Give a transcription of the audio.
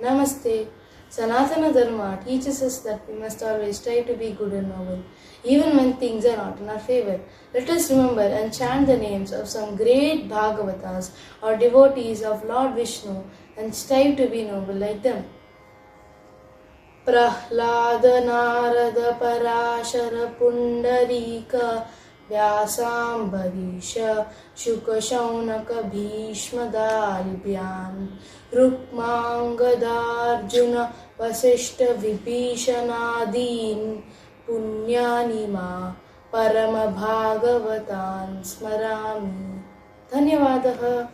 Namaste. Sanatana Dharma teaches us that we must always try to be good and noble, even when things are not in our favor. Let us remember and chant the names of some great Bhagavatas or devotees of Lord Vishnu and strive to be noble like them. Prahlad Narad Parashar Pundarik व्यासाम्बरीश शुक शौनक भीष्म दाल्भ्यान् रुक्माङ्गदार्जुन वसिष्ठ विभीषणादीन् पुण्यानि मा परम भागवतान् स्मरामि. धन्यवादः.